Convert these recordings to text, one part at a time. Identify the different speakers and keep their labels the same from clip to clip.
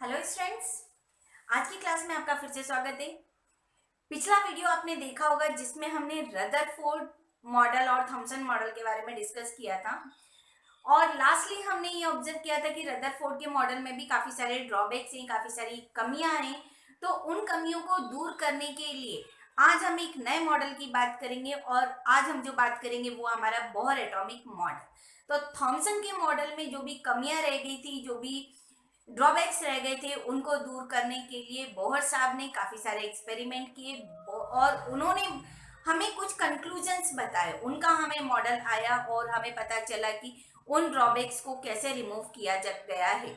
Speaker 1: Hello students, आज की class में आपका फिर से स्वागत है। पिछला वीडियो आपने देखा होगा जिसमें हमने रदरफोर्ड मॉडल और थॉमसन मॉडल के बारे में डिस्कस किया था और लास्टली हमने ये ऑब्जर्व किया था कि रदरफोर्ड के मॉडल में भी काफ़ी सारे ड्रॉबैक्स हैं, काफ़ी सारी कमियां हैं। तो उन कमियों को दूर करने के लिए आज हम एक नए मॉडल की बात करेंगे और आज हम जो बात करेंगे वो हमारा बोहर एटॉमिक मॉडल। तो थॉमसन के मॉडल में जो भी कमियां रह गई थी, जो भी ड्रॉबैक्स रह गए थे, उनको दूर करने के लिए बोहर साहब ने काफी सारे एक्सपेरिमेंट किए और उन्होंने हमें कुछ कंक्लूजन्स बताए। उनका हमें मॉडल आया और हमें पता चला कि उन ड्रॉबैक्स को कैसे रिमूव किया जा गया है।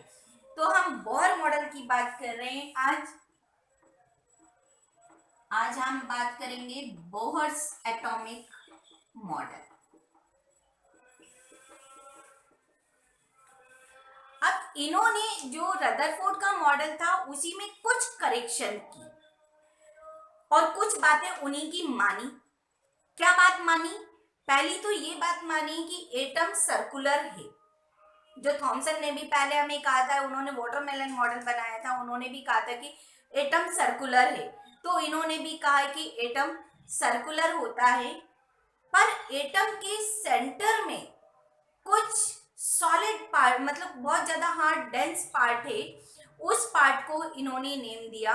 Speaker 1: तो हम बोहर मॉडल की बात कर रहे हैं आज। आज हम बात करेंगे बोहर्स एटॉमिक मॉडल। अब इन्होंने जो रदरफोर्ड का मॉडल था उसी में कुछ करेक्शन की और कुछ बातें उन्हीं की मानी। क्या बात मानी? पहली तो ये बात मानी कि एटम सर्कुलर है। जो थॉमसन ने भी पहले हमें कहा था, उन्होंने वाटरमेलन मॉडल बनाया था, उन्होंने भी कहा था कि एटम सर्कुलर है। तो इन्होंने भी कहा कि एटम सर्कुलर होता है, पर एटम के सेंटर में कुछ सॉलिड पार्ट, मतलब बहुत ज्यादा हार्ड डेंस पार्ट है। उस पार्ट को इन्होंने नेम दिया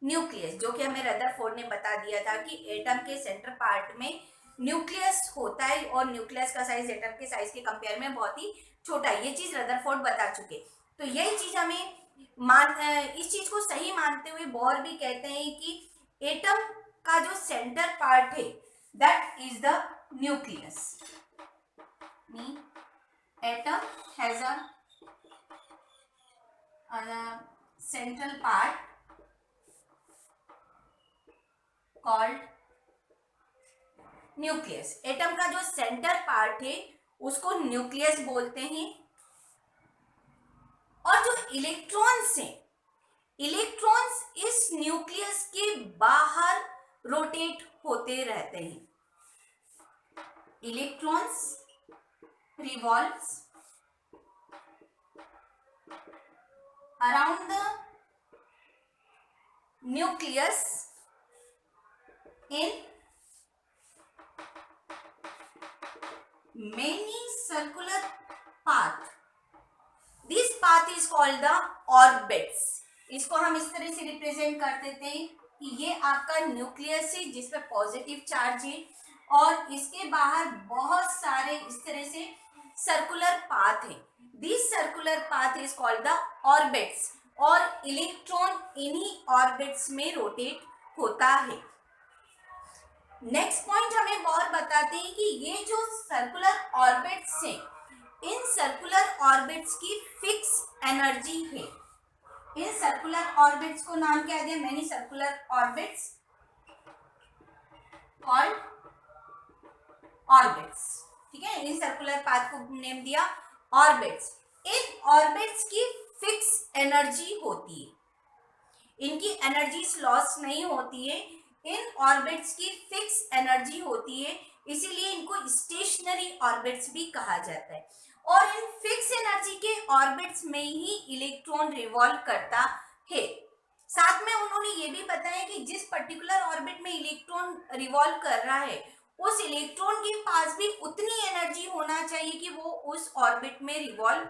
Speaker 1: न्यूक्लियस, जो कि हमें रदरफोर्ड ने बता दिया था कि एटम के सेंटर पार्ट में न्यूक्लियस होता है और न्यूक्लियस का साइज एटम के साइज के कंपेयर में बहुत ही छोटा है। ये चीज रदरफोर्ड बता चुके। तो यही चीज हमें इस चीज को सही मानते हुए बोहर भी कहते हैं कि एटम का जो सेंटर पार्ट है that is the nucleus. Atom has a central part called nucleus. Atom का जो सेंटर पार्ट है उसको न्यूक्लियस बोलते हैं। और जो इलेक्ट्रॉन्स हैं, इलेक्ट्रॉन्स इस न्यूक्लियस के बाहर रोटेट होते रहते हैं। Electrons revolves around the nucleus in many circular path. This path is called the orbits. इसको हम इस तरह से रिप्रेजेंट कर देते हैं कि ये आपका न्यूक्लियस है जिस पे पॉजिटिव चार्ज है और इसके बाहर बहुत सारे इस तरह से सर्कुलर पाथ है। This circular path is called the orbits और इलेक्ट्रॉन इन्हीं ऑर्बिट्स में रोटेट होता है। नेक्स्ट पॉइंट हमें बोहर बताते हैं कि ये जो सर्कुलर ऑर्बिट्स हैं, इन सर्कुलर ऑर्बिट्स की फिक्स एनर्जी है। इन सर्कुलर ऑर्बिट्स को नाम क्या दिया? Many circular orbits called orbits. ठीक है, इन सर्कुलर पाथ को नेम दिया ऑर्बिट्स। इन ऑर्बिट्स की फिक्स एनर्जी होती है, इनकी एनर्जी लॉस नहीं होती है। इन ऑर्बिट्स की फिक्स एनर्जी होती है, इसीलिए इनको स्टेशनरी ऑर्बिट्स भी कहा जाता है। और इन फिक्स एनर्जी के ऑर्बिट्स में ही इलेक्ट्रॉन रिवॉल्व करता है। साथ में उन्होंने ये भी बताया कि जिस पर्टिकुलर ऑर्बिट में इलेक्ट्रॉन रिवॉल्व कर रहा है उस इलेक्ट्रॉन के पास भी उतनी एनर्जी होना चाहिए कि वो उस ऑर्बिट में रिवॉल्व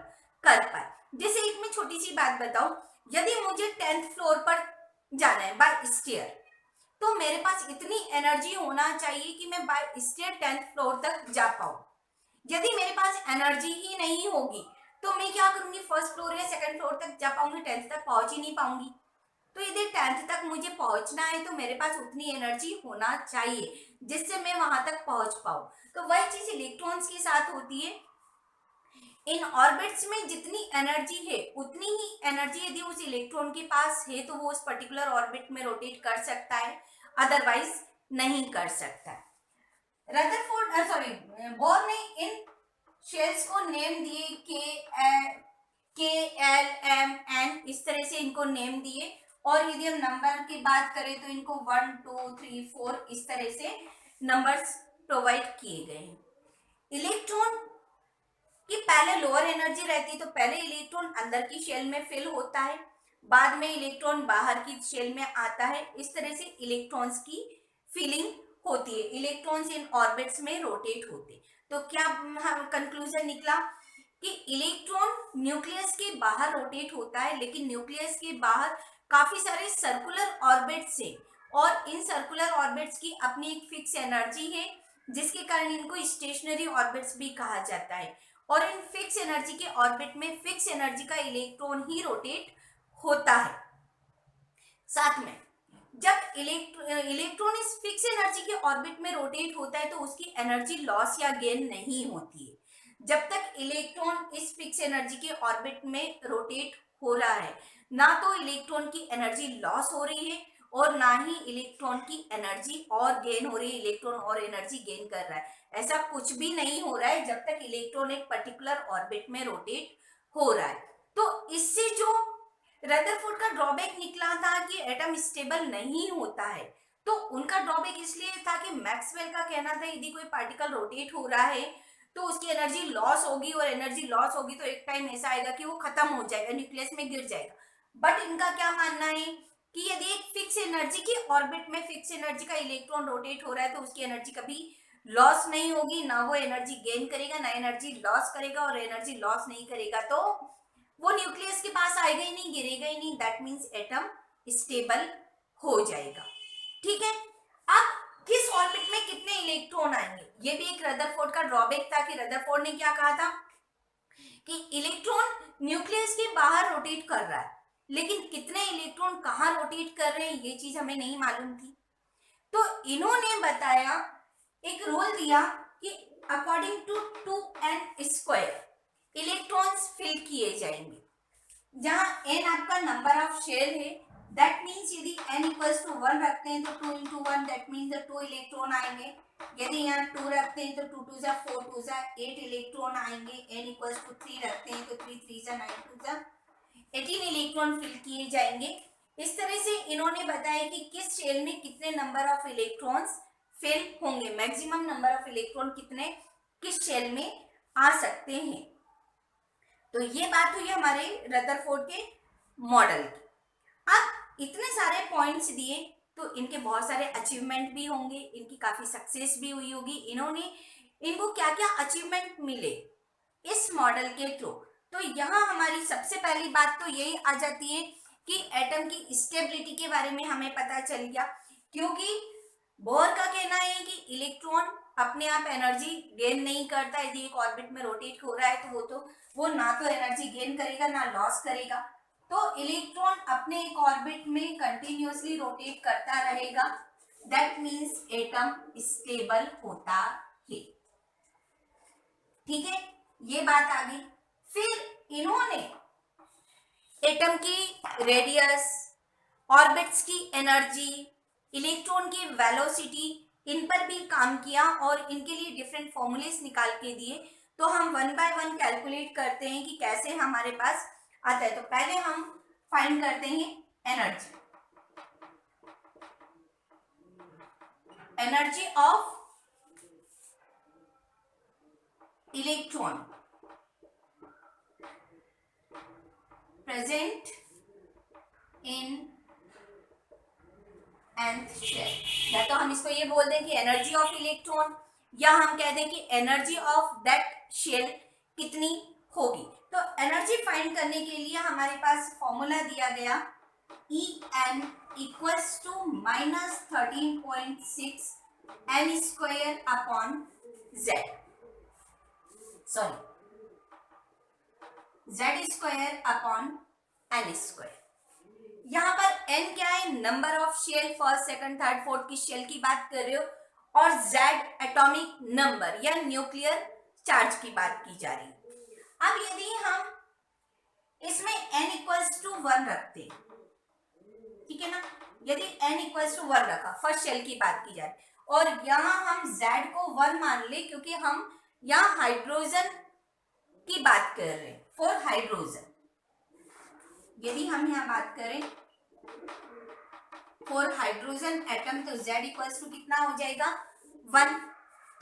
Speaker 1: कर पाए। जैसे एक मैं छोटी सी बात बताऊं, यदि मुझे 10th फ्लोर पर जाना है बाय स्टेयर, तो मेरे पास इतनी एनर्जी होना चाहिए कि मैं बाय स्टेयर 10th फ्लोर तक जा पाऊं। यदि मेरे पास एनर्जी ही नहीं होगी तो मैं क्या करूंगी? फर्स्ट फ्लोर या सेकंड फ्लोर तक जा पाऊंगी, 10th तक पहुंच ही नहीं पाऊंगी। तो यदि 10th तक मुझे पहुंचना है तो मेरे पास उतनी एनर्जी होना चाहिए जिससे मैं वहां तक पहुंच पाऊं। तो वही चीज इलेक्ट्रॉन्स के साथ होती है। इन ऑर्बिट्स में जितनी एनर्जी है उतनी ही एनर्जी यदि उस इलेक्ट्रॉन के पास है तो वो उस पर्टिकुलर ऑर्बिट में रोटेट कर सकता है, अदरवाइज नहीं कर सकता है। बोर ने इन शेल्स को नेम दिए के एल एम एन, इस तरह से इनको नेम दिए। और यदि हम नंबर की बात करें तो इनको 1 2 3 4 इस तरह से नंबर्स प्रोवाइड किए गए हैं। इलेक्ट्रॉन की पहले लोअर एनर्जी रहती है तो पहले इलेक्ट्रॉन अंदर की शेल में फिल होता है, बाद में इलेक्ट्रॉन बाहर की शेल में आता है। इस तरह से इलेक्ट्रॉन्स की फीलिंग होती है। इलेक्ट्रॉन्स इन ऑर्बिट्स में रोटेट होते। तो क्या कंक्लूजन निकला कि इलेक्ट्रॉन न्यूक्लियस के बाहर रोटेट होता है, लेकिन न्यूक्लियस के बाहर काफी सारे सर्कुलर ऑर्बिट्स हैं और इन सर्कुलर ऑर्बिट्स की अपनी एक फिक्स एनर्जी है, जिसके कारण इनको स्टेशनरी ऑर्बिट्स भी कहा जाता है। और इन फिक्स एनर्जी के ऑर्बिट में फिक्स एनर्जी का इलेक्ट्रॉन ही रोटेट होता है। साथ में जब इलेक्ट्रॉन इस फिक्स एनर्जी के ऑर्बिट में रोटेट होता है तो उसकी एनर्जी लॉस या गेन नहीं होती है। जब तक इलेक्ट्रॉन इस फिक्स एनर्जी के ऑर्बिट में रोटेट हो रहा है, ना तो इलेक्ट्रॉन की एनर्जी लॉस हो रही है और ना ही इलेक्ट्रॉन की एनर्जी और गेन हो रही है, इलेक्ट्रॉन और एनर्जी गेन कर रहा है। ऐसा कुछ भी नहीं हो रहा है जब तक इलेक्ट्रॉन एक पर्टिकुलर ऑर्बिट में रोटेट हो रहा है। तो इससे जो रदरफोर्ड का ड्रॉबैक निकला था कि एटम स्टेबल नहीं होता है, तो उनका ड्रॉबैक इसलिए था कि मैक्सवेल का कहना था यदि कोई पार्टिकल रोटेट हो रहा है तो उसकी एनर्जी लॉस होगी, और एनर्जी लॉस होगी तो एक टाइम ऐसा आएगा कि वो खत्म हो जाएगा, न्यूक्लियस में गिर जाएगा। बट इनका क्या मानना है कि यदि एक फिक्स एनर्जी की ऑर्बिट में फिक्स एनर्जी का इलेक्ट्रॉन रोटेट हो रहा है तो उसकी एनर्जी कभी लॉस नहीं होगी, ना वो एनर्जी गेन करेगा ना एनर्जी लॉस करेगा, और एनर्जी लॉस नहीं करेगा तो वो न्यूक्लियस के पास आएगा ही नहीं, गिरेगा ही नहीं। दैट मीन्स एटम स्टेबल हो जाएगा। ठीक है, अब किस ऑर्बिट में कितने इलेक्ट्रॉन आएंगे, ये भी एक रदरफोर्ड का ड्रॉबैक था कि रदरफोर्ड ने क्या कहा था कि इलेक्ट्रॉन न्यूक्लियस के बाहर रोटेट कर रहा है, लेकिन कितने इलेक्ट्रॉन कहाँ रोटेट कर रहे हैं ये चीज हमें नहीं मालूम थी। तो इन्होंने बताया, एक रूल दिया कि according to 2n² electrons fill किए जाएंगे। जहां n आपका नंबर ऑफ शेल है, दैट मीन्स यदि n इक्वल्स टू 1 रखते हैं तो 2 into 1 दैट मीन्स 2 इलेक्ट्रॉन आएंगे। यदि यहाँ 2 रखते हैं तो 2 2 जा 4 2 जा 8 इलेक्ट्रॉन आएंगे। n इक्वल्स टू 3 रखते हैं तो 3 3 जा 9 2 जा 18 इलेक्ट्रॉन फिल किए जाएंगे। इस तरह से इन्होंने बताया कि किस शेल में कितने नंबर ऑफ इलेक्ट्रॉन्स फिल होंगे, मैक्सिमम नंबर ऑफ इलेक्ट्रॉन कितने किस शेल में आ सकते हैं। तो ये बात हुई हमारे रदरफोर्ड के मॉडल की। अब इतने सारे पॉइंट्स दिए तो इनके बहुत सारे अचीवमेंट भी होंगे, इनकी काफी सक्सेस भी हुई होगी। इनको क्या क्या अचीवमेंट मिले इस मॉडल के थ्रू। तो यहाँ हमारी सबसे पहली बात तो यही आ जाती है कि एटम की स्टेबिलिटी के बारे में हमें पता चल गया, क्योंकि बोर का कहना है कि इलेक्ट्रॉन अपने आप एनर्जी गेन नहीं करता। यदि एक ऑर्बिट में रोटेट हो रहा है तो वो ना तो एनर्जी गेन करेगा ना लॉस करेगा। तो इलेक्ट्रॉन अपने एक ऑर्बिट में कंटिन्यूअसली रोटेट करता रहेगा। दैट मीन्स एटम स्टेबल होता है। ठीक है, ये बात आ गई। फिर इन्होंने एटम की रेडियस, ऑर्बिट्स की एनर्जी, इलेक्ट्रॉन की वेलोसिटी, इन पर भी काम किया और इनके लिए डिफरेंट फॉर्मूलेस निकाल के दिए। तो हम 1 बाय 1 कैलकुलेट करते हैं कि कैसे हमारे पास आता है। तो पहले हम फाइंड करते हैं energy, energy of electron present in nth shell. या तो हम इसको ये बोल दें कि एनर्जी ऑफ इलेक्ट्रॉन, या हम कह दें कि एनर्जी ऑफ दैट शेल कितनी होगी। तो एनर्जी फाइंड करने के लिए हमारे पास फॉर्मूला दिया गया En equals to -13.6 n² upon z, sorry z² upon n²। यहाँ पर n क्या है, number of shell, first second third fourth की शेल की बात कर रहे हो, और z एटॉमिक नंबर या न्यूक्लियर चार्ज की बात की जा रही है। अब यदि हम इसमें n इक्वल्स टू 1 रखते हैं, ठीक है ना, यदि n इक्वल्स टू 1 रखा, फर्स्ट शेल की बात की जा रही है, और यहाँ हम z को 1 मान ले क्योंकि हम यहाँ हाइड्रोजन की बात कर रहे हैं, फॉर हाइड्रोजन। यदि हम यहाँ बात करें फॉर हाइड्रोजन एटम तो z इक्वल्स टू कितना हो जाएगा 1।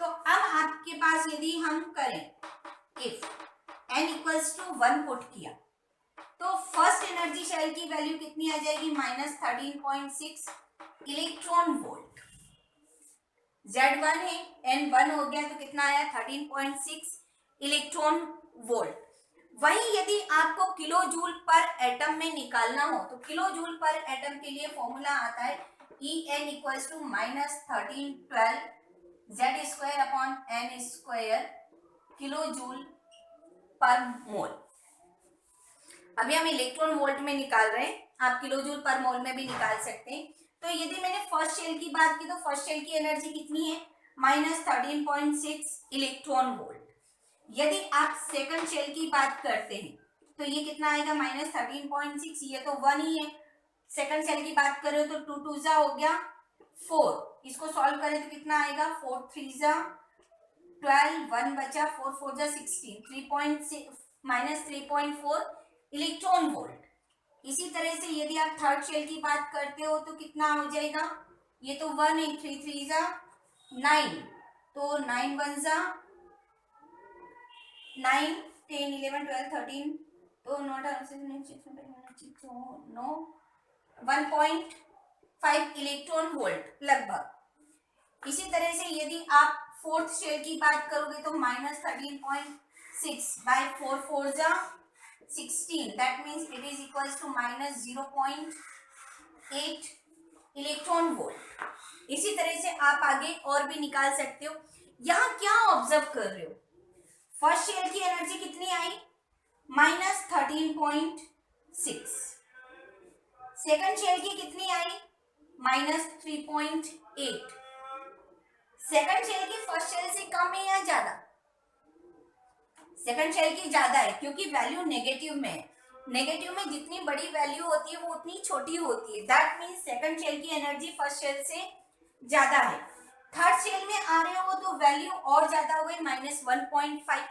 Speaker 1: तो अब आपके पास यदि हम करें if n equals to 1 put किया तो फर्स्ट एनर्जी शेल की वैल्यू कितनी आ जाएगी, -13.6 इलेक्ट्रॉन वोल्ट। Z1 है, N1 हो गया तो कितना आया, 13.6 इलेक्ट्रॉन वोल्ट। वहीं यदि आपको किलो जूल पर एटम में निकालना हो तो किलो जूल पर एटम के लिए फॉर्मूला आता है En equals to -1312 Z²/N² kilo joule per mole. अभी हम इलेक्ट्रॉन वोल्ट में निकाल रहे हैं, आप किलो जूल पर मोल में भी निकाल सकते हैं। तो यदि मैंने फर्स्ट शेल की बात की तो फर्स्ट शेल की एनर्जी कितनी है, -13.6 इलेक्ट्रॉन वोल्ट। यदि आप सेकंड शेल की बात करते हैं तो ये कितना आएगा, -13.6, ये तो 1 ही है। सेकंड शेल की बात करें तो 2 2 जा हो गया 4, इसको सॉल्व करें तो कितना आएगा, 4 3 जा 12, 1 बचा, 4 4 जा 16, -3.4 इलेक्ट्रॉन वोल्ट। इसी तरह से यदि आप थर्ड शेल की बात करते हो तो कितना हो जाएगा, ये तो 1 है, 3 3 जा 9, तो 9 1 जा 9, 10 11 12 13, तो नॉट 1.5 इलेक्ट्रॉन वोल्ट लगभग। इसी तरह से यदि आप फोर्थ शेल की बात करोगे तो -13.6 बाय 4 4 जा 16, that means it is equals to -0.8 electron volt. इसी तरह से आप आगे और भी निकाल सकते हो। यहाँ क्या ऑब्जर्व कर रहे हो, फर्स्ट शेल की एनर्जी कितनी आई, -13.6, सेकंड शेल की कितनी आई, -3.8। सेकंड शेल की फर्स्ट शेल से कम है या ज्यादा, सेकंड शेल की ज्यादा है क्योंकि वैल्यू नेगेटिव में है। नेगेटिव में जितनी बड़ी वैल्यू होती है वो उतनी छोटी होती है, दैट मीन्स सेकंड शेल की एनर्जी फर्स्ट शेल से ज्यादा है। थर्ड शेल में आ रहे हो तो वैल्यू और ज्यादा हो गई, -1.5,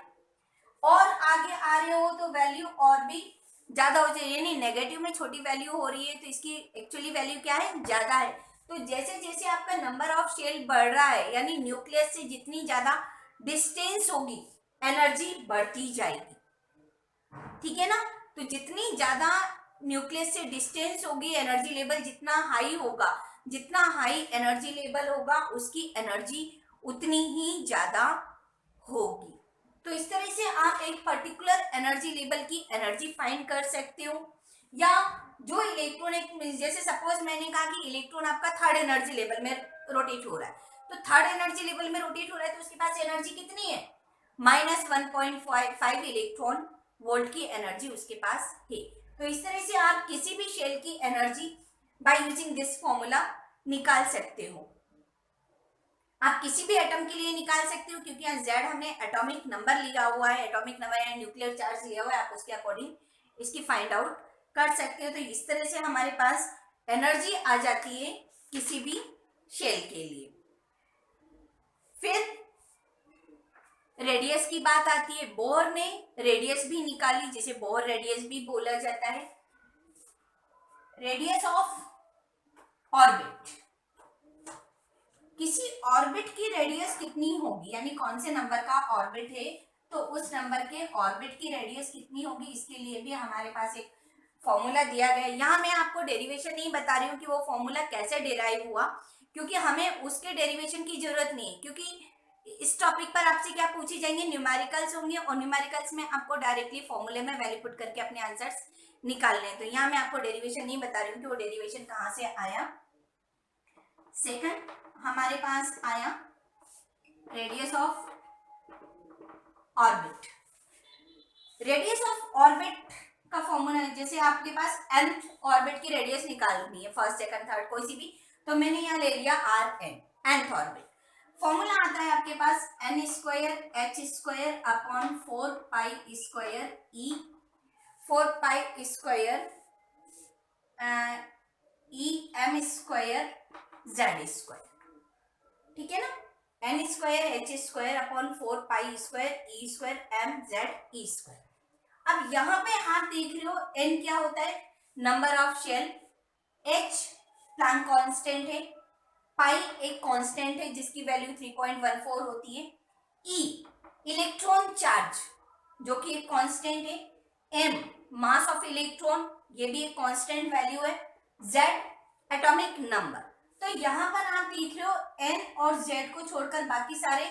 Speaker 1: और आगे आ रहे हो तो वैल्यू और भी ज्यादा हो जाए, यानी नेगेटिव में छोटी वैल्यू हो रही है तो इसकी एक्चुअली वैल्यू क्या है, ज्यादा है। तो जैसे जैसे आपका नंबर ऑफ शेल बढ़ रहा है, यानी न्यूक्लियस से जितनी ज्यादा डिस्टेंस होगी एनर्जी बढ़ती जाएगी, ठीक है ना। तो जितनी ज्यादा न्यूक्लियस से डिस्टेंस होगी, एनर्जी लेवल जितना हाई होगा, जितना हाई एनर्जी लेवल होगा उसकी एनर्जी उतनी ही ज्यादा होगी। तो इस तरह से आप एक पर्टिकुलर एनर्जी लेवल की एनर्जी फाइंड कर सकते हो। या जो इलेक्ट्रॉन, जैसे सपोज मैंने कहा कि इलेक्ट्रॉन आपका थर्ड एनर्जी लेवल में रोटेट हो रहा है, तो थर्ड एनर्जी लेवल में रोटेट हो रहा है तो उसके पास एनर्जी कितनी है, -1.5 इलेक्ट्रॉन वोल्ट की एनर्जी उसके पास है। तो इस तरह से आप किसी भी शेल की energy by using this formula निकाल सकते हो। आप किसी भी एटम के लिए निकाल सकते हो क्योंकि यहाँ Z हमने एटॉमिक नंबर लिया हुआ है, एटॉमिक नंबर या न्यूक्लियर चार्ज लिया हुआ है, आप उसके अकॉर्डिंग इसकी फाइंड आउट कर सकते हो। तो इस तरह से हमारे पास एनर्जी आ जाती है किसी भी शेल के लिए। फिर रेडियस की बात आती है, बोर ने रेडियस भी निकाली जिसे बोर रेडियस भी बोला जाता है। रेडियस ऑफ ऑर्बिट, किसी ऑर्बिट की रेडियस कितनी होगी, यानी कौन से नंबर का ऑर्बिट है तो उस नंबर के ऑर्बिट की रेडियस कितनी होगी, इसके लिए भी हमारे पास एक फॉर्मूला दिया गया है। यहाँ मैं आपको डेरिवेशन नहीं बता रही हूँ कि वो फॉर्मूला कैसे डेराइव हुआ, क्योंकि हमें उसके डेरिवेशन की जरूरत नहीं है, क्योंकि इस टॉपिक पर आपसे क्या पूछी जाएंगे, न्यूमेरिकल्स होंगे और न्यूमेरिकल्स में आपको डायरेक्टली फॉर्मूले में वैल्यू पुट करके अपने आंसर्स निकालने हैं। तो यहाँ मैं आपको डेरिवेशन नहीं बता रही हूँ कि वो डेरिवेशन कहाँ से आया। सेकंड हमारे पास आया radius of orbit. Radius of orbit का फॉर्मूला है, जैसे आपके पास nth ऑर्बिट की रेडियस निकालनी है, फर्स्ट सेकंड थर्ड कोई सी भी, तो मैंने यहाँ ले लिया Rn, nth ऑर्बिट। फॉर्मूला आता है आपके पास n²h²/4π² e 4π² em²z², ठीक है ना, n²h²/4π² e²m/z²। अब यहाँ पे आप देख रहे हो n क्या होता है, number of shell, h Planck constant है, पाई एक कांस्टेंट है जिसकी वैल्यू 3.14 होती है, e इलेक्ट्रॉन चार्ज जो कि एक कांस्टेंट है, m मास ऑफ इलेक्ट्रॉन, ये भी एक कांस्टेंट वैल्यू है, z एटॉमिक नंबर। तो यहाँ पर आप देख रहे हो n और z को छोड़कर बाकी सारे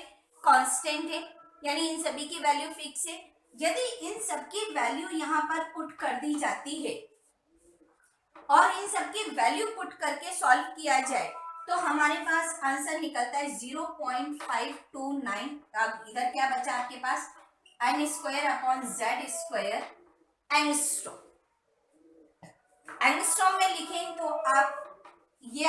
Speaker 1: कांस्टेंट है, यानी इन सभी की वैल्यू फिक्स है। यदि इन सबकी वैल्यू यहाँ पर पुट कर दी जाती है और इन सबकी वैल्यू पुट करके सॉल्व किया जाए तो हमारे पास आंसर निकलता है 0.529। अब इधर क्या बचा आपके पास, n square upon z square angstrom. Angstrom में लिखें तो आप ये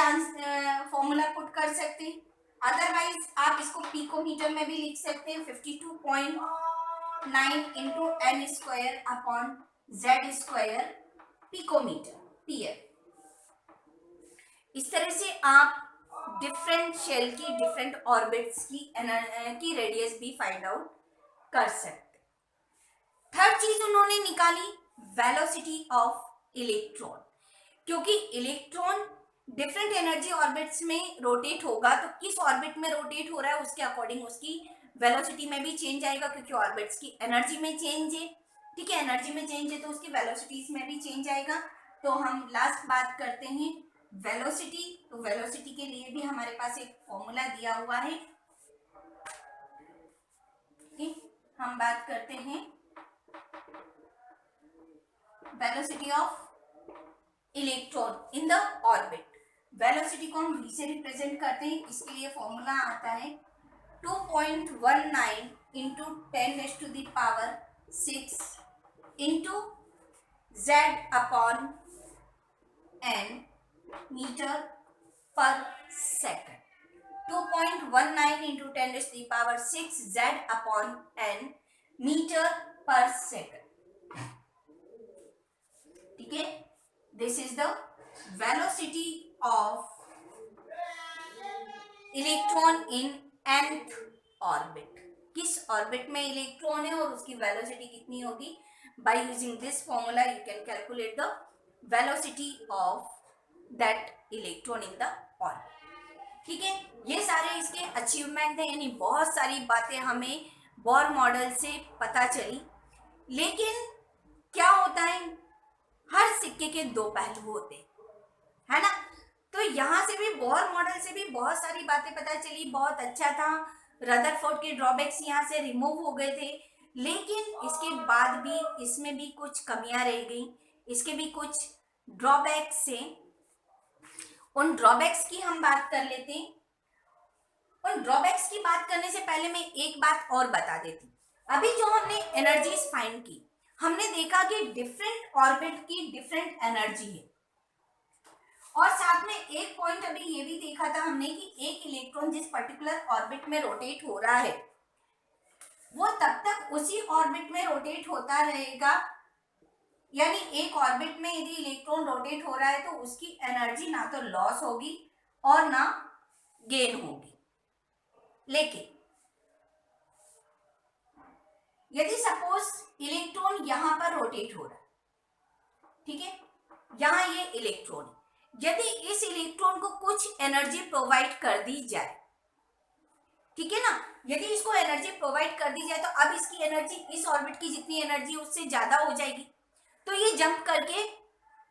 Speaker 1: फॉर्मूला पुट कर सकते हैं, अदरवाइज आप इसको पिकोमीटर में भी लिख सकते हैं, 52.9 into n square upon z square picometre pm. इस तरह से आप डिफरेंट शेल की डिफरेंट ऑर्बिट्स की रेडियस भी फाइंड आउट कर सकते। थर्ड चीज उन्होंने निकाली वेलोसिटी ऑफ इलेक्ट्रॉन, क्योंकि इलेक्ट्रॉन डिफरेंट एनर्जी ऑर्बिट्स में रोटेट होगा तो किस ऑर्बिट में रोटेट हो रहा है उसके अकॉर्डिंग उसकी वेलोसिटी में भी चेंज आएगा, क्योंकि ऑर्बिट्स की एनर्जी में चेंज है, ठीक है, एनर्जी में चेंज है तो उसकी वेलोसिटीज में भी चेंज आएगा। तो हम लास्ट बात करते हैं वेलोसिटी। तो वेलोसिटी के लिए भी हमारे पास एक फॉर्मूला दिया हुआ है, ठीक, हम बात करते हैं velocity of electron in the orbit. Velocity को हम v से रिप्रेजेंट करते हैं, इसके लिए फॉर्मूला आता है 2.19 into 10⁻⁶ into z upon n metre per second. 2.19 into 10⁻⁶ z upon n metre per second, ठीक है। This is the velocity of electron in nth orbit. किस ऑर्बिट में इलेक्ट्रॉन है और उसकी वेलोसिटी कितनी होगी। By using this formula you can calculate the velocity of that electron in the orbit, ठीक है। ये सारे इसके अचीवमेंट है, यानी बहुत सारी बातें हमें बोर मॉडल से पता चली। लेकिन क्या होता है, हर सिक्के के दो पहलू होते है ना। तो यहाँ से भी बोर मॉडल से भी बहुत सारी बातें पता चली, बहुत अच्छा था। रदरफोर्ड के ड्रॉबैक्स यहाँ से रिमूव हो गए थे, लेकिन इसके बाद भी इसमें भी कुछ कमियां रह गई, इसके भी कुछ ड्रॉबैक्स हैं। उन ड्रॉबैक्स की हम बात कर लेते हैं। उन ड्रॉबैक्स की बात करने से पहले मैं एक बात और बता देती। अभी जो हमने एनर्जीज फाइंड की, हमने देखा कि डिफरेंट ऑर्बिट की डिफरेंट एनर्जी है, और साथ में एक पॉइंट अभी ये भी देखा था हमने कि एक इलेक्ट्रॉन जिस पर्टिकुलर ऑर्बिट में रोटेट हो रहा है वो तब तक उसी ऑर्बिट में रोटेट होता रहेगा, यानी एक ऑर्बिट में यदि इलेक्ट्रॉन रोटेट हो रहा है तो उसकी एनर्जी ना तो लॉस होगी और ना गेन होगी। लेकिन यदि सपोज इलेक्ट्रॉन यहां पर रोटेट हो रहा है, ठीक है, यहां ये इलेक्ट्रॉन, यदि इस इलेक्ट्रॉन को कुछ एनर्जी प्रोवाइड कर दी जाए, ठीक है ना, यदि इसको एनर्जी प्रोवाइड कर दी जाए तो अब इसकी एनर्जी इस ऑर्बिट की जितनी एनर्जी उससे ज्यादा हो जाएगी, तो ये जंप करके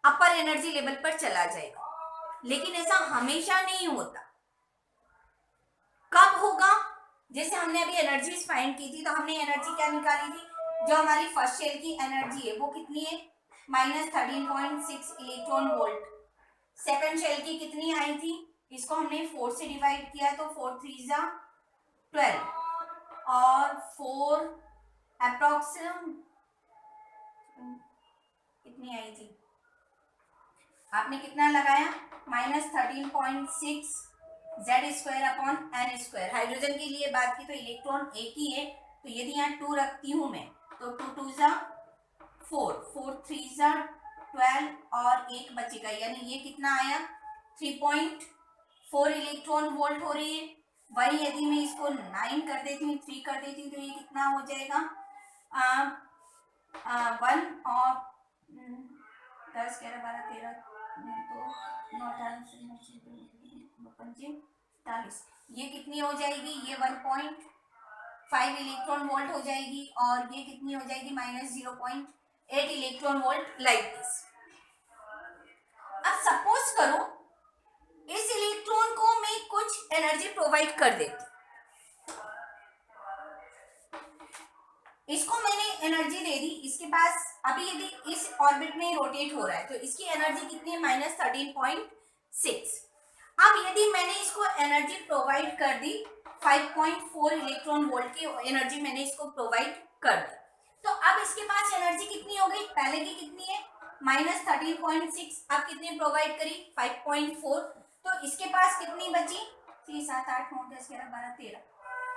Speaker 1: अपर एनर्जी लेवल पर चला जाएगा। लेकिन ऐसा हमेशा नहीं होता। कब होगा, जैसे हमने अभी एनर्जीज फाइंड की थी तो हमने एनर्जी क्या निकाली थी, जो हमारी फर्स्ट शेल की एनर्जी है वो कितनी है, -13.6 इलेक्ट्रॉन वोल्ट। सेकंड शेल की कितनी आई थी, इसको हमने 4 से डिवाइड किया तो 4 3 जा 12 और 4 अप्रोक्सीमेट कितनी आई थी, आपने कितना लगाया, -13.6 z square upon n square. Hydrogen के लिए बात की तो इलेक्ट्रॉन एक ही है, तो यदि यहाँ 2 रखती हूँ मैं तो 2 2 जा 4 4 3 जा 12 और एक बचेगा, यानी ये कितना आया 3.4 इलेक्ट्रॉन वोल्ट हो रही है। वही यदि मैं इसको 9 कर देती हूँ, 3 कर देती हूँ तो ये कितना हो जाएगा 1 और 10 11 12 13 तो 9 45, ये कितनी हो जाएगी, ये 1.5 इलेक्ट्रॉन वोल्ट हो जाएगी, और ये कितनी हो जाएगी -0.5 8 इलेक्ट्रॉन वोल्ट लाइक दिस। अब सपोज करो इस इलेक्ट्रॉन को मैं कुछ एनर्जी प्रोवाइड कर देती, इसको मैंने एनर्जी दे दी, इसके पास अभी यदि इस ऑर्बिट में रोटेट हो रहा है तो इसकी एनर्जी कितनी है, -13.6। अब यदि मैंने इसको एनर्जी प्रोवाइड कर दी 5.4 इलेक्ट्रॉन वोल्ट की एनर्जी मैंने इसको प्रोवाइड कर दी, तो अब इसके पास एनर्जी कितनी हो गई, पहले की कितनी है -13.6, अब कितनी प्रोवाइड करी 5.4, तो इसके पास कितनी बची 6 7 8 9 10 11 12 13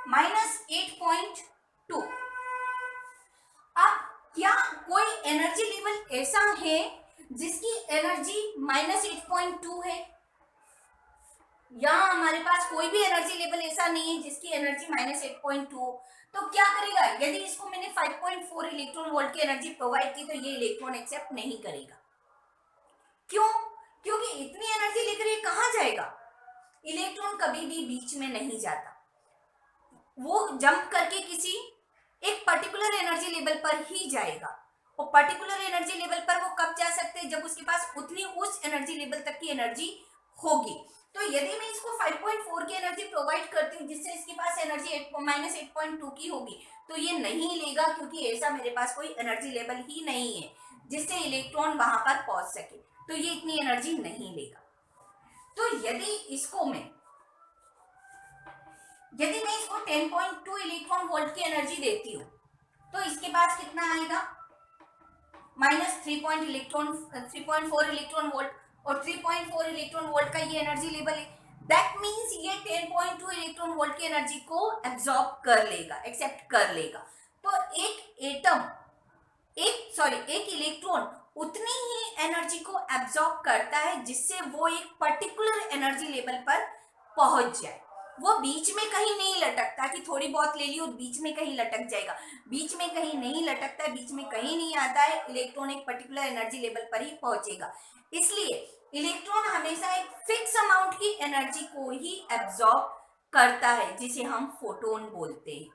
Speaker 1: -8.2। अब क्या कोई एनर्जी लेवल ऐसा है जिसकी एनर्जी -8.2 है, या हमारे पास कोई भी एनर्जी लेवल ऐसा नहीं है जिसकी एनर्जी -8.2, तो क्या करेगा, यदि इसको मैंने 5.4 इलेक्ट्रॉन वोल्ट की एनर्जी प्रोवाइड की तो ये इलेक्ट्रॉन एक्सेप्ट नहीं करेगा। क्यों, क्योंकि इतनी एनर्जी लेकर ये कहाँ जाएगा, इलेक्ट्रॉन कभी भी बीच में नहीं जाता, वो जंप करके किसी एक पर्टिकुलर एनर्जी लेवल पर ही जाएगा, और पर्टिकुलर एनर्जी लेवल पर वो कब जा सकते हैं, जब उसके पास उतनी उस एनर्जी लेवल तक की एनर्जी होगी। तो यदि मैं इसको 5.4 की एनर्जी प्रोवाइड करती हूँ जिससे इसके पास एनर्जी -8.2 की होगी, तो ये नहीं लेगा, क्योंकि ऐसा मेरे पास कोई एनर्जी लेवल ही नहीं है जिससे इलेक्ट्रॉन वहां पर पहुंच सके, तो ये इतनी एनर्जी नहीं लेगा। तो यदि मैं इसको 10.2 इलेक्ट्रॉन वोल्ट की एनर्जी देती हूँ तो इसके पास कितना आएगा, -3.4 इलेक्ट्रॉन वोल्ट, और 3.4 इलेक्ट्रॉन वोल्ट का ये एनर्जी लेवल है, दैट मींस ये 10.2 इलेक्ट्रॉन वोल्ट की एनर्जी को एब्जॉर्ब कर लेगा, एक्सेप्ट कर लेगा। तो एक इलेक्ट्रॉन उतनी ही एनर्जी को एब्जॉर्ब करता है जिससे वो एक पर्टिकुलर एनर्जी लेवल पर पहुंच जाए, वो बीच में कहीं नहीं लटकता कि थोड़ी बहुत ले ली और बीच में कहीं लटक जाएगा, बीच में कहीं नहीं लटकता, बीच में कहीं नहीं आता है, इलेक्ट्रॉन एक पर्टिकुलर एनर्जी लेवल पर ही पहुंचेगा। इसलिए इलेक्ट्रॉन हमेशा एक फिक्स अमाउंट की एनर्जी को ही एब्जॉर्ब करता है, जिसे हम फोटोन बोलते हैं,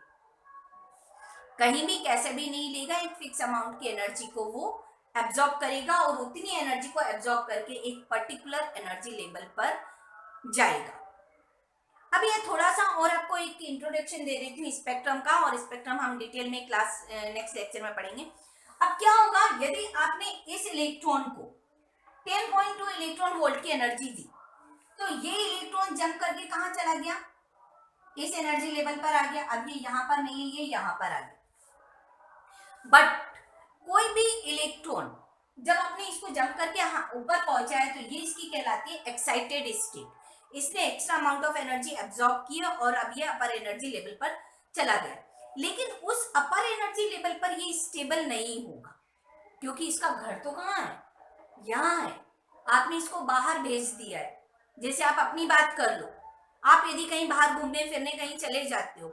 Speaker 1: कहीं भी कैसे भी नहीं लेगा, एक फिक्स अमाउंट की एनर्जी को वो एब्जॉर्ब करेगा और उतनी एनर्जी को एब्जॉर्ब करके एक पर्टिकुलर एनर्जी लेवल पर जाएगा। अब ये थोड़ा सा और आपको एक इंट्रोडक्शन दे देती हूँ स्पेक्ट्रम का, और स्पेक्ट्रम हम डिटेल में क्लास नेक्स्ट लेक्चर में पढ़ेंगे। अब क्या होगा, यदि आपने इस इलेक्ट्रॉन को 10.2 इलेक्ट्रॉन वोल्ट की एनर्जी दी, तो ये इलेक्ट्रॉन जंप करके कहाँ चला गया, इस एनर्जी लेवल पर आ गया, अब ये यहाँ पर नहीं है, ये यहाँ पर आ गया। बट कोई भी इलेक्ट्रॉन जब आपने इसको जंप करके ऊपर पहुंचा है तो ये इसकी कहलाती है एक्साइटेड स्टेट, इसने extra amount of energy absorb की और अब ये अपर एनर्जी लेवल पर चला गया। लेकिन उस अपर एनर्जी लेवल पर ये स्टेबल नहीं होगा, क्योंकि इसका घर तो कहाँ है, यहाँ है, आपने इसको बाहर भेज दिया है। जैसे आप अपनी बात कर लो, आप यदि कहीं बाहर घूमने फिरने कहीं चले जाते हो,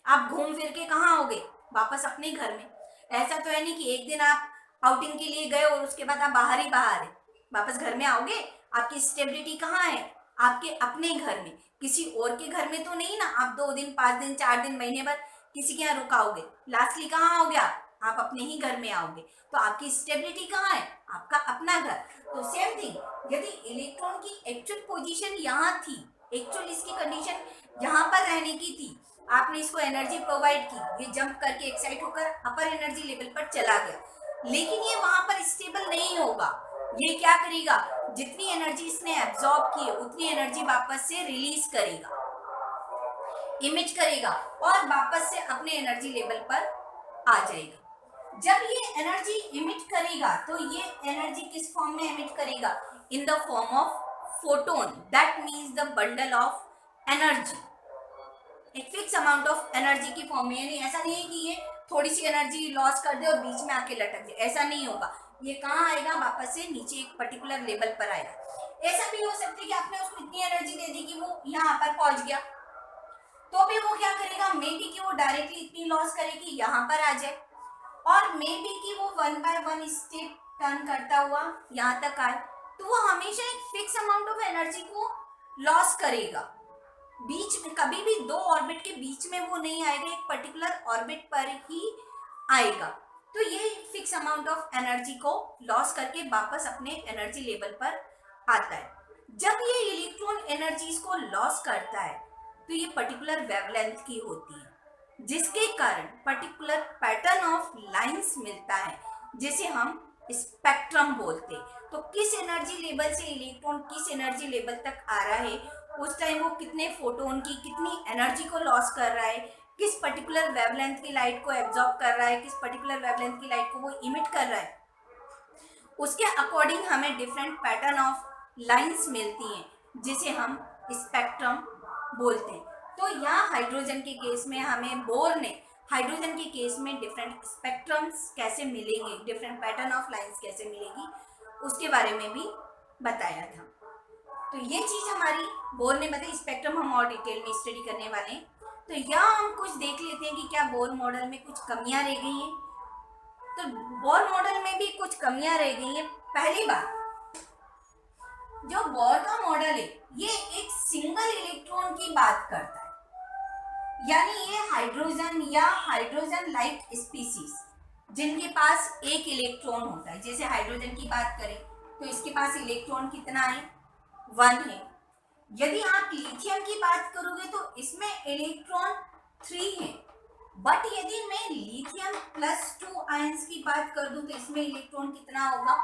Speaker 1: आप घूम फिर के कहाँ आओगे, वापस अपने घर में। ऐसा तो है नहीं कि एक दिन आप आउटिंग के लिए गए और उसके बाद आप बाहर ही बाहर है, वापस घर में आओगे। आपकी स्टेबिलिटी कहाँ है, आपके अपने घर में, किसी और के घर में तो नहीं ना। आप 2 दिन 5 दिन 4 दिन महीने भर किसी के यहाँ रुकाओगे, लास्टली कहाँ आओगे आप अपने ही घर में आओगे। तो आपकी स्टेबिलिटी कहाँ है, आपका अपना घर। तो सेम थिंग, यदि इलेक्ट्रॉन की एक्चुअल पोजीशन यहाँ थी, एक्चुअल इसकी कंडीशन यहाँ पर रहने की थी, आपने इसको एनर्जी प्रोवाइड की, ये जंप करके एक्साइट होकर अपर एनर्जी लेवल पर चला गया, लेकिन ये वहां पर स्टेबल नहीं होगा। ये क्या करेगा, जितनी एनर्जी इसने एब्जॉर्ब की है उतनी एनर्जी वापस से रिलीज करेगा, इमिट करेगा और वापस से अपने एनर्जी लेवल पर आ जाएगा। जब ये एनर्जी इमिट करेगा तो ये एनर्जी किस फॉर्म में इमिट करेगा, in the form of photon, that means the bundle of energy, एक फिक्स अमाउंट ऑफ एनर्जी की फॉर्म में। यानी ऐसा नहीं है कि ये थोड़ी सी एनर्जी लॉस कर दे और बीच में आके लटक जाए, ऐसा नहीं होगा। ये कहाँ आएगा, वापस से नीचे एक पर्टिकुलर लेवल पर आएगा। ऐसा भी हो सकता है कि आपने उसको इतनी एनर्जी दे दी कि वो यहाँ पर पहुंच गया, तो भी वो क्या करेगा, मे बी कि वो डायरेक्टली इतनी लॉस करे कि यहाँ पर आ जाए, और मे बी कि वो 1 by 1 स्टेप टर्न करता हुआ यहाँ तक आए। तो वो हमेशा एक फिक्स अमाउंट ऑफ एनर्जी को लॉस करेगा, बीच में कभी भी 2 ऑर्बिट के बीच में वो नहीं आएगा, एक पर्टिकुलर ऑर्बिट पर ही आएगा। तो ये फिक्स अमाउंट ऑफ एनर्जी को लॉस करके वापस अपने एनर्जी लेवल पर आता है। जब ये इलेक्ट्रॉन एनर्जीज को लॉस करता है तो ये पर्टिकुलर वेवलेंथ की होती है, जिसके कारण पर्टिकुलर पैटर्न ऑफ लाइंस मिलता है, जिसे हम स्पेक्ट्रम बोलते हैं। तो किस एनर्जी लेवल से इलेक्ट्रॉन किस एनर्जी लेवल तक आ रहा है, उस टाइम वो कितने फोटोन की कितनी एनर्जी को लॉस कर रहा है, किस पर्टिकुलर वेवलेंथ की लाइट को एब्जॉर्ब कर रहा है, किस पर्टिकुलर वेवलेंथ की लाइट को वो इमिट कर रहा है, उसके अकॉर्डिंग हमें डिफरेंट पैटर्न ऑफ लाइंस मिलती हैं, जिसे हम स्पेक्ट्रम बोलते हैं। तो यहाँ हाइड्रोजन के केस में हमें बोर ने हाइड्रोजन के केस में डिफरेंट स्पेक्ट्रम्स कैसे मिलेंगे, डिफरेंट पैटर्न ऑफ लाइंस कैसे मिलेगी, उसके बारे में भी बताया था। तो ये चीज हमारी बोर ने बताई। स्पेक्ट्रम हम और डिटेल में स्टडी करने वाले हैं। तो यहाँ हम कुछ देख लेते हैं कि क्या बोर मॉडल में कुछ कमियां रह गई हैं। तो बोर मॉडल में भी कुछ कमियां रह गई हैं। पहली बात, जो बोर का मॉडल है ये एक सिंगल इलेक्ट्रॉन की बात करता है, यानी ये हाइड्रोजन या हाइड्रोजन लाइक स्पीसीज जिनके पास एक इलेक्ट्रॉन होता है। जैसे हाइड्रोजन की बात करें तो इसके पास इलेक्ट्रॉन कितना है, 1 है। यदि आप लिथियम की बात करोगे तो इसमें इलेक्ट्रॉन 3 है। बट यदि मैं लिथियम +2 आयंस की बात कर दूं तो इसमें इलेक्ट्रॉन कितना होगा,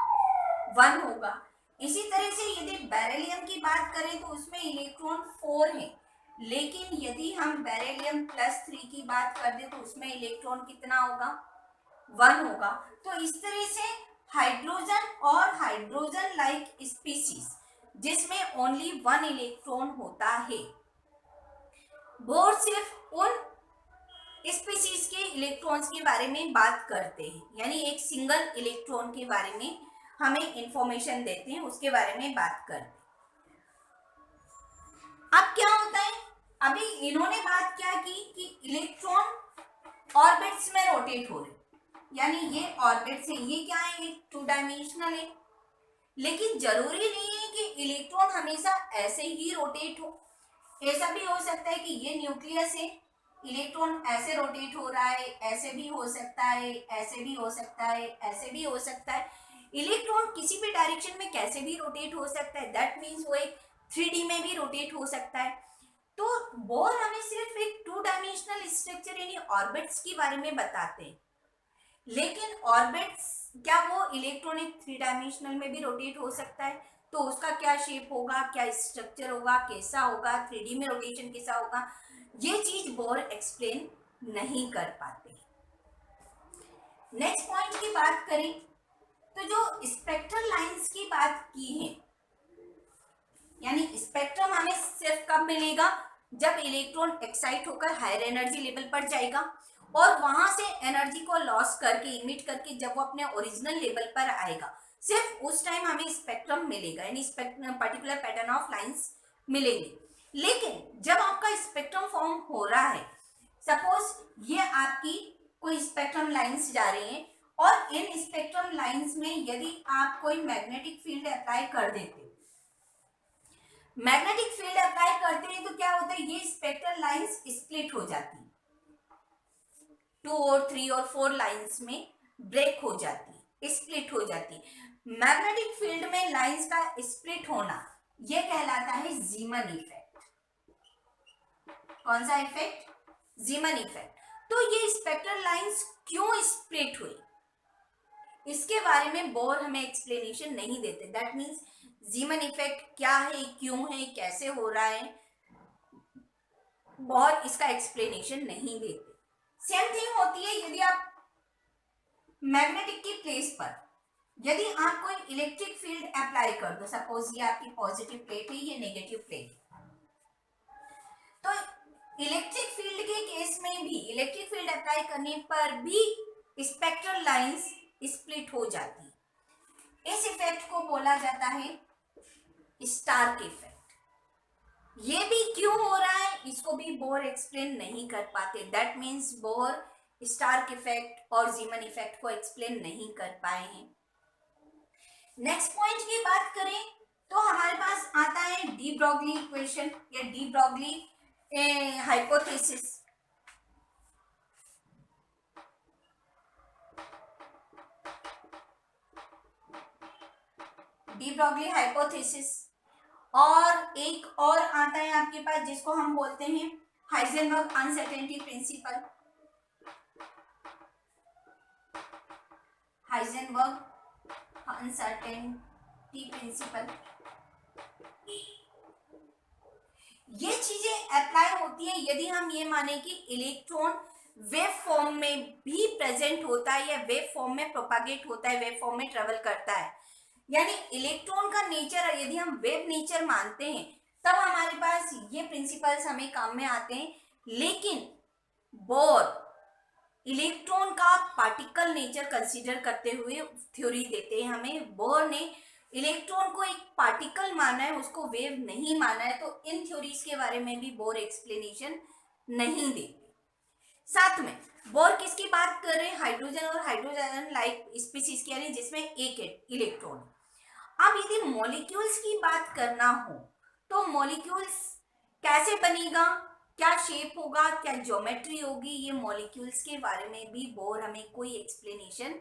Speaker 1: 1 होगा। इसी तरह से यदि बेरिलियम की बात करें तो उसमें इलेक्ट्रॉन 4 है, लेकिन यदि हम बेरिलियम +3 की बात कर दें तो उसमें इलेक्ट्रॉन कितना होगा, 1 होगा। तो इस तरह से हाइड्रोजन और हाइड्रोजन लाइक स्पीसीज जिसमें ओनली 1 इलेक्ट्रॉन होता है, बोर सिर्फ उन स्पीसीज के इलेक्ट्रॉन्स के बारे में बात करते हैं, यानी एक सिंगल इलेक्ट्रॉन के बारे में हमें इंफॉर्मेशन देते हैं, उसके बारे में बात करते हैं। अब क्या होता है, अभी इन्होंने बात क्या की कि इलेक्ट्रॉन ऑर्बिट्स में रोटेट हो रहे, यानी ये ऑर्बिट्स है, ये क्या है, 2 डायमेंशनल है। लेकिन जरूरी नहीं है कि इलेक्ट्रॉन हमेशा ऐसे ही रोटेट हो। ऐसा भी हो सकता है कि ये न्यूक्लियस है, इलेक्ट्रॉन ऐसे रोटेट हो रहा है, ऐसे भी हो सकता है, ऐसे भी हो सकता है, ऐसे भी हो सकता है। इलेक्ट्रॉन किसी भी डायरेक्शन में कैसे भी रोटेट हो सकता है। दैट मीन्स वो एक 3D में भी रोटेट हो सकता है। तो बोर हमें सिर्फ एक 2 डायमेंशनल स्ट्रक्चर यानी ऑर्बिट्स के बारे में बताते हैं, लेकिन ऑर्बिट्स क्या वो इलेक्ट्रॉनिक 3 डायमेंशनल में भी रोटेट हो सकता है। तो उसका क्या शेप होगा, क्या स्ट्रक्चर होगा, कैसा होगा, 3D में रोटेशन कैसा होगा, ये चीज बोर एक्सप्लेन नहीं कर पाते। नेक्स्ट पॉइंट की बात करें तो जो स्पेक्ट्रल लाइंस की बात की है, यानी स्पेक्ट्रम हमें सिर्फ कब मिलेगा, जब इलेक्ट्रॉन एक्साइट होकर हायर एनर्जी लेवल पर जाएगा और वहां से एनर्जी को लॉस करके इमिट करके जब वो अपने ओरिजिनल लेवल पर आएगा, सिर्फ उस टाइम हमें स्पेक्ट्रम मिलेगा, यानी पर्टिकुलर पैटर्न ऑफ लाइंस मिलेंगे। लेकिन जब आपका स्पेक्ट्रम फॉर्म हो रहा है, सपोज ये आपकी कोई स्पेक्ट्रम लाइंस जा रही हैं और इन स्पेक्ट्रम लाइंस में यदि आप कोई मैग्नेटिक फील्ड अप्लाई कर देते, मैग्नेटिक फील्ड अप्लाई करते हैं तो क्या होता है, ये स्पेक्ट्रल लाइंस स्प्लिट हो जाती है, 2 और 3 और 4 लाइंस में ब्रेक हो जाती है, स्प्लिट हो जाती है। मैग्नेटिक फील्ड में लाइंस का स्प्लिट होना यह कहलाता है जीमन इफेक्ट। कौन सा इफेक्ट, जीमन इफेक्ट। तो ये स्पेक्ट्रल लाइंस क्यों स्प्लिट हुई, इसके बारे में बोर हमें एक्सप्लेनेशन नहीं देते। दैट मीन्स जीमन इफेक्ट क्या है, क्यों है, कैसे हो रहा है, बोर इसका एक्सप्लेनेशन नहीं देते। सेम थिंग होती है यदि आप मैग्नेटिक की प्लेस पर यदि आप कोई इलेक्ट्रिक फील्ड अप्लाई कर दो, सपोज ये आपकी पॉजिटिव प्लेट है, ये नेगेटिव प्लेट है, तो इलेक्ट्रिक फील्ड के केस में भी इलेक्ट्रिक फील्ड अप्लाई करने पर भी स्पेक्ट्रल लाइंस स्प्लिट हो जाती है। इस इफेक्ट को बोला जाता है स्टार्क इफेक्ट। ये भी क्यों हो रहा है, इसको भी बोर एक्सप्लेन नहीं कर पाते। That means Bohr Stark effect और जीमन इफेक्ट को एक्सप्लेन नहीं कर पाए हैं। नेक्स्ट पॉइंट की बात करें तो हमारे पास आता है डी ब्रॉगली इक्वेशन या de Broglie hypothesis. De Broglie hypothesis, और एक और आता है आपके पास जिसको हम बोलते हैं Heisenberg uncertainty principle. Heisenberg uncertainty principle, ये चीजें अप्लाई होती है यदि हम ये माने कि इलेक्ट्रॉन वेव फॉर्म में भी प्रेजेंट होता है या वेव फॉर्म में प्रोपागेट होता है, वेव फॉर्म में ट्रेवल करता है। यानी इलेक्ट्रॉन का नेचर यदि हम वेव नेचर मानते हैं तब हमारे पास ये प्रिंसिपल्स हमें काम में आते हैं। लेकिन बोर इलेक्ट्रॉन का पार्टिकल नेचर कंसीडर करते हुए थ्योरी देते हैं हमें। बोर ने इलेक्ट्रॉन को एक पार्टिकल माना है, उसको वेव नहीं माना है, तो इन थ्योरीज के बारे में भी बोर एक्सप्लेनेशन नहीं देते। साथ में बोर किसकी बात कर रहे हैं, हाइड्रोजन और हाइड्रोजन लाइक स्पीसीज की, यानी जिसमें एक इलेक्ट्रॉन। अब यदि मॉलिक्यूल्स की बात करना हो तो मॉलिक्यूल्स कैसे बनेगा, क्या शेप होगा, क्या ज्योमेट्री होगी, ये मॉलिक्यूल्स के बारे में भी बोर हमें कोई एक्सप्लेनेशन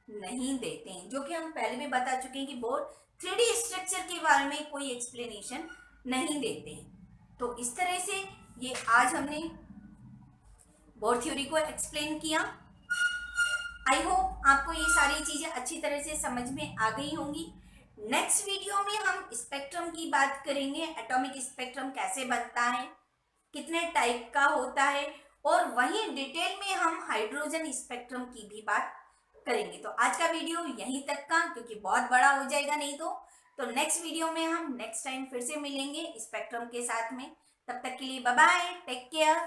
Speaker 1: नहीं देते हैं, जो कि हम पहले भी बता चुके हैं कि बोर 3D स्ट्रक्चर के बारे में कोई एक्सप्लेनेशन नहीं देते हैं। तो इस तरह से ये आज हमने बोर थ्योरी को एक्सप्लेन किया। आई होप आपको ये सारी चीजें अच्छी तरह से समझ में आ गई होंगी। नेक्स्ट वीडियो में हम स्पेक्ट्रम की बात करेंगे, एटॉमिक स्पेक्ट्रम कैसे बनता है, कितने टाइप का होता है, और वहीं डिटेल में हम हाइड्रोजन स्पेक्ट्रम की भी बात करेंगे। तो आज का वीडियो यहीं तक का, क्योंकि बहुत बड़ा हो जाएगा नहीं तो नेक्स्ट वीडियो में हम नेक्स्ट टाइम फिर से मिलेंगे स्पेक्ट्रम के साथ में। तब तक के लिए बाय बाय, टेक केयर।